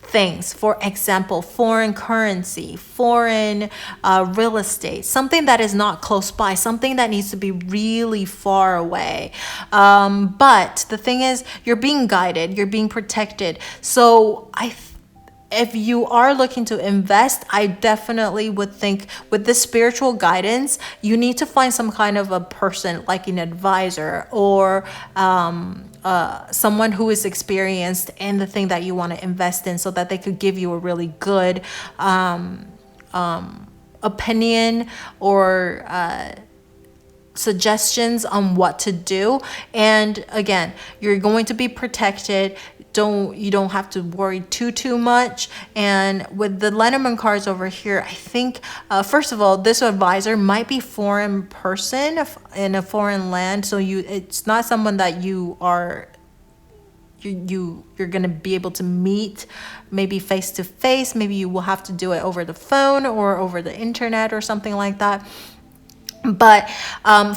things. For example, foreign currency, foreign real estate, something that is not close by, something that needs to be really far away. But the thing is, you're being guided, you're being protected. So if you are looking to invest, I definitely would think with this spiritual guidance, you need to find some kind of a person, like an advisor or someone who is experienced in the thing that you want to invest in, so that they could give you a really good opinion or suggestions on what to do. And again, you're going to be protected. You don't have to worry too much. And with the Lenormand cards over here, I think first of all, this advisor might be foreign person in a foreign land, so it's not someone that you're gonna be able to meet maybe face to face. Maybe you will have to do it over the phone or over the internet or something like that. But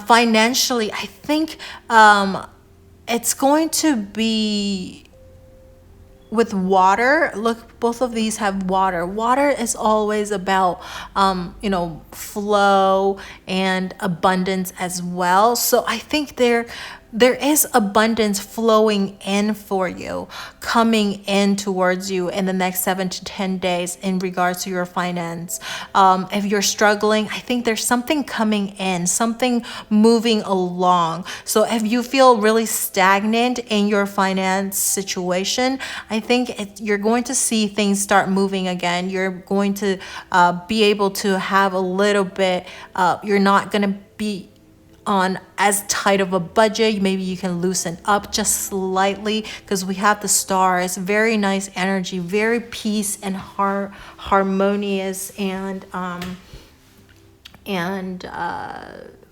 financially, I think it's going to be with water. Look, both of these have water. Water is always about flow and abundance as well. So I think there is abundance flowing in for you, coming in towards you in the next 7 to 10 days in regards to your finance. If you're struggling, I think there's something coming in, something moving along. So if you feel really stagnant in your finance situation, I think you're going to see things start moving again. You're going to be able to have a little bit, you're not going to be on as tight of a budget. Maybe you can loosen up just slightly, because we have the stars. Very nice energy, very peace and harmonious and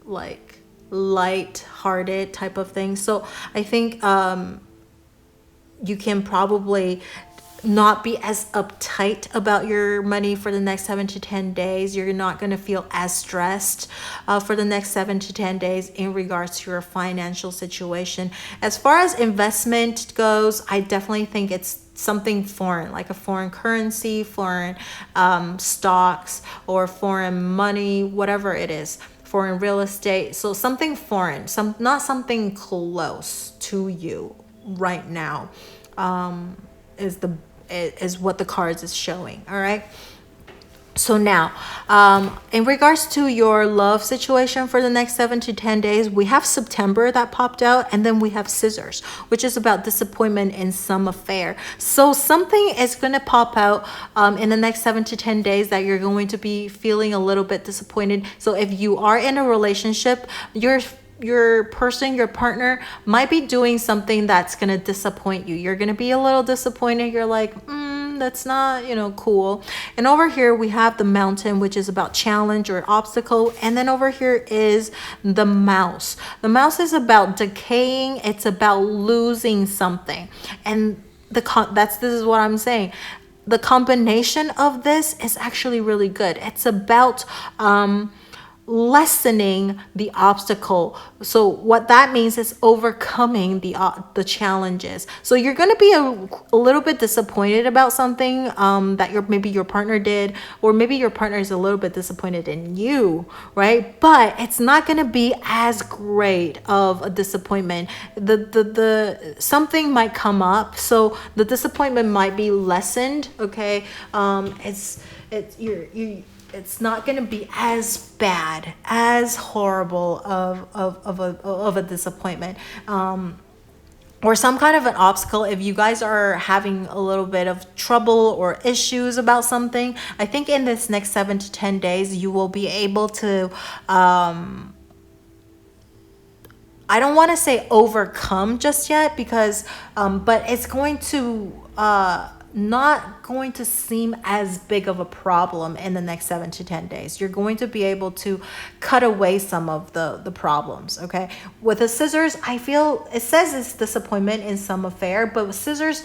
like light-hearted type of thing. So I think you can probably not be as uptight about your money for the next 7 to 10 days. You're not going to feel as stressed for the next 7 to 10 days in regards to your financial situation. As far as investment goes, I definitely think it's something foreign, like a foreign currency, foreign stocks, or foreign money, whatever it is, foreign real estate. So something foreign, not something close to you right now, is what the cards is showing. All right. So now, in regards to your love situation for the next 7 to 10 days, we have September that popped out, and then we have Scissors, which is about disappointment in some affair. So something is going to pop out in the next 7 to 10 days that you're going to be feeling a little bit disappointed. So if you are in a relationship, your person, your partner might be doing something that's going to disappoint you. You're going to be a little disappointed. You're like, that's not, cool. And over here we have the Mountain, which is about challenge or obstacle. And then over here is the Mouse. The Mouse is about decaying. It's about losing something. And this is what I'm saying. The combination of this is actually really good. It's about lessening the obstacle. So what that means is overcoming the challenges. So you're going to be a little bit disappointed about something that maybe your partner did, or maybe your partner is a little bit disappointed in you, right? But it's not going to be as great of a disappointment. The something might come up, so the disappointment might be lessened. Okay, it's not going to be as bad, as horrible of a disappointment, or some kind of an obstacle. If you guys are having a little bit of trouble or issues about something, I think in this next 7 to 10 days, you will be able to, I don't want to say overcome just yet, because, but it's going to, not going to seem as big of a problem in the next 7 to 10 days. You're going to be able to cut away some of the problems, okay? With the Scissors, I feel it says it's disappointment in some affair, but with Scissors,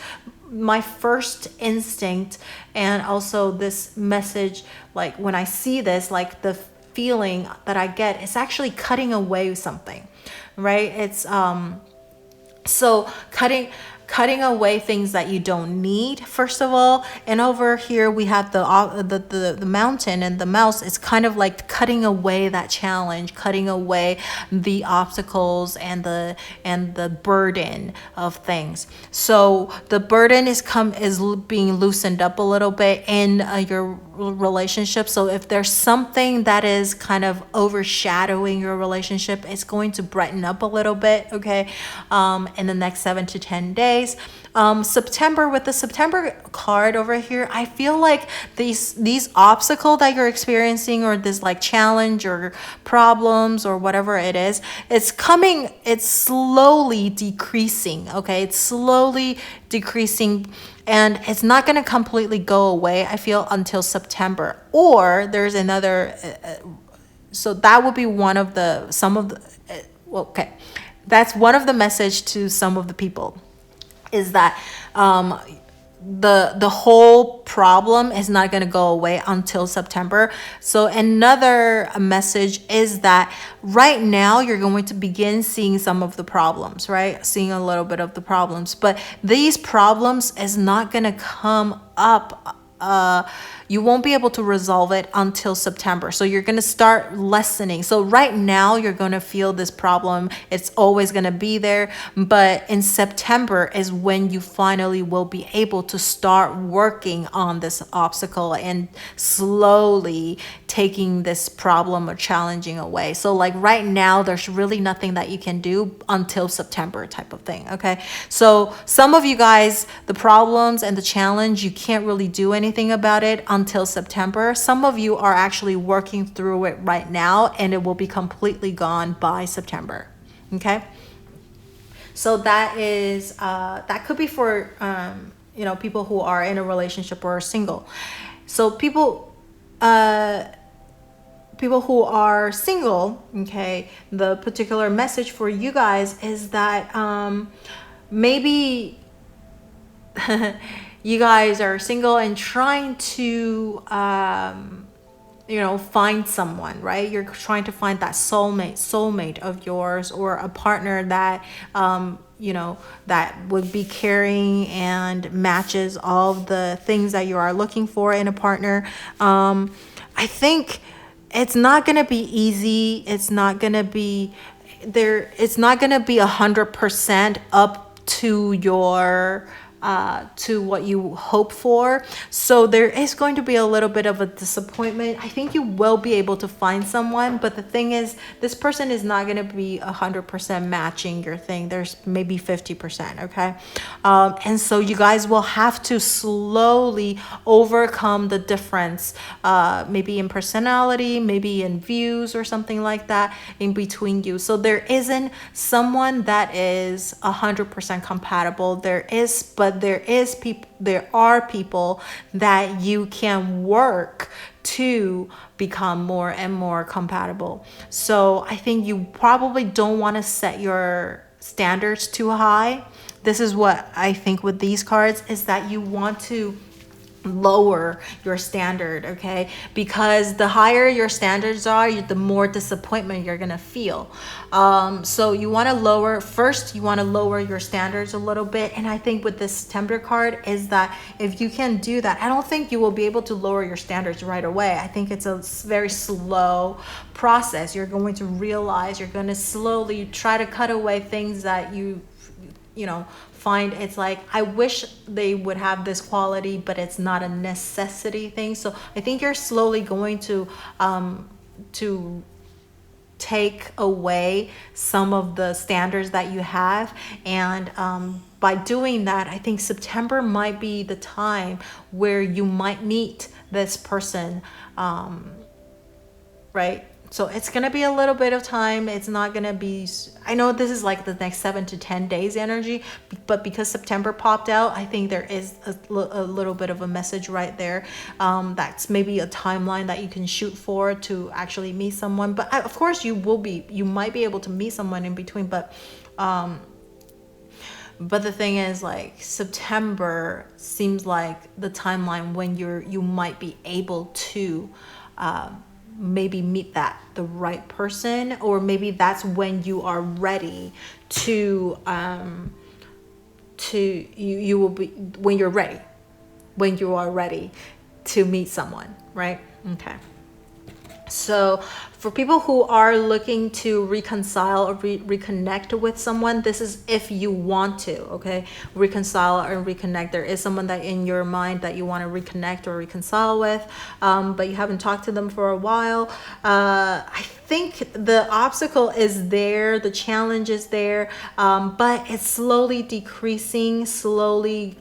my first instinct, and also this message, like when I see this, like the feeling that I get is actually cutting away something, right? It's so cutting cutting away things that you don't need, first of all. And over here we have the mountain, and the mouse is kind of like cutting away that challenge, cutting away the obstacles and the burden of things. So the burden is being loosened up a little bit in your relationship. So if there's something that is kind of overshadowing your relationship, it's going to brighten up a little bit, okay, in the next 7 to 10 days. September, with the September card over here, I feel like these obstacles that you're experiencing, or this like challenge or problems or whatever it is, it's slowly decreasing, okay? It's slowly decreasing, and it's not going to completely go away, I feel, until September. Or there's another, so that would be okay. That's one of the message to some of the people, is that the whole problem is not going to go away until September. So another message is that right now you're going to begin seeing some of the problems, right? Seeing a little bit of the problems, but these problems is not going to come up. You won't be able to resolve it until September. So you're going to start lessening. So right now you're going to feel this problem. It's always going to be there. But in September is when you finally will be able to start working on this obstacle and slowly taking this problem or challenging away. So like right now, there's really nothing that you can do until September type of thing. Okay. So some of you guys, the problems and the challenge, you can't really do anything about it until September. Some of you are actually working through it right now, and it will be completely gone by September. Okay. So that is, that could be for, people who are in a relationship or are single. So people who are single, okay, the particular message for you guys is that maybe you guys are single and trying to find someone, right? You're trying to find that soulmate of yours, or a partner that that would be caring and matches all of the things that you are looking for in a partner. I think it's not going to be easy. It's not going to be there. It's not going to be 100% up to your to what you hope for. So there is going to be a little bit of a disappointment. I think you will be able to find someone, but the thing is, this person is not going to be 100% matching your thing. There's maybe 50%, okay? And so you guys will have to slowly overcome the difference, maybe in personality, maybe in views or something like that in between you. So there isn't someone that is 100% compatible. There are people that you can work to become more and more compatible. So I think you probably don't want to set your standards too high. This is what I think with these cards, is that you want to lower your standard, okay? Because the higher your standards are, the more disappointment you're gonna feel. So you want to lower your standards a little bit. And I think with this September card is that if you can do that, I don't think you will be able to lower your standards right away. I think it's a very slow process. You're going to realize, you're going to slowly try to cut away things that you find it's like, I wish they would have this quality, but it's not a necessity thing. So I think you're slowly going to take away some of the standards that you have. And by doing that, I think September might be the time where you might meet this person, right? So it's going to be a little bit of time. It's not going to be, I know this is like the next 7 to 10 days energy, but because September popped out, I think there is a little bit of a message right there. That's maybe a timeline that you can shoot for to actually meet someone. But of course you might be able to meet someone in between, but the thing is, like, September seems like the timeline when you might be able to, maybe meet the right person, or maybe that's when you are ready to you will be when you are ready to meet someone, right? Okay. So for people who are looking to reconcile or reconnect with someone, this is if you want to, okay? Reconcile or reconnect. There is someone that in your mind that you want to reconnect or reconcile with, but you haven't talked to them for a while. I think the obstacle is there, the challenge is there, but it's slowly decreasing, slowly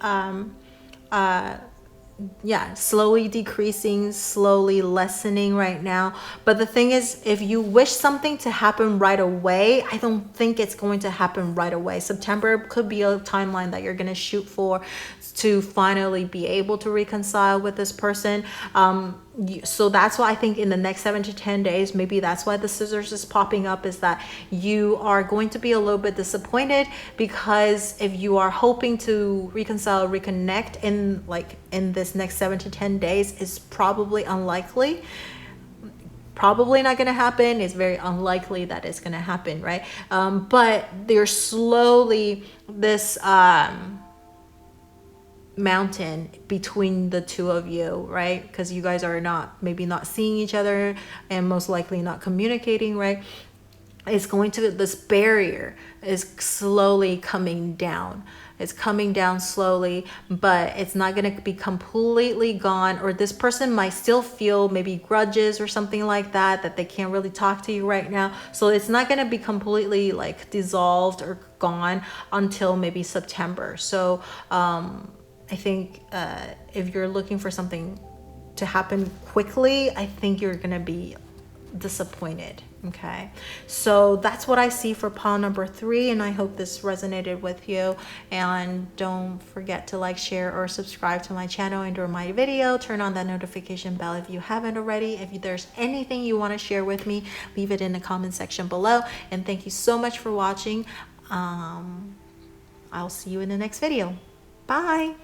decreasing, slowly lessening right now. But the thing is, if you wish something to happen right away, I don't think it's going to happen right away. September could be a timeline that you're going to shoot for to finally be able to reconcile with this person. So that's why I think in the next 7 to 10 days, maybe that's why the scissors is popping up, is that you are going to be a little bit disappointed, because if you are hoping to reconcile, reconnect in this next 7 to 10 days, is probably unlikely. Probably not going to happen. It's very unlikely that it's going to happen, right? But there's slowly this mountain between the two of you, right? Because you guys are maybe not seeing each other and most likely not communicating, right? This barrier is slowly coming down. It's coming down slowly, but it's not going to be completely gone. Or this person might still feel maybe grudges or something like that they can't really talk to you right now. So it's not going to be completely like dissolved or gone until maybe September. So I think if you're looking for something to happen quickly, I think you're going to be disappointed. Okay, so that's what I see for pile number 3, and I hope this resonated with you. And don't forget to like, share, or subscribe to my channel under my video. Turn on that notification bell if you haven't already. If there's anything you want to share with me, leave it in the comment section below. And thank you so much for watching. I'll see you in the next video. Bye.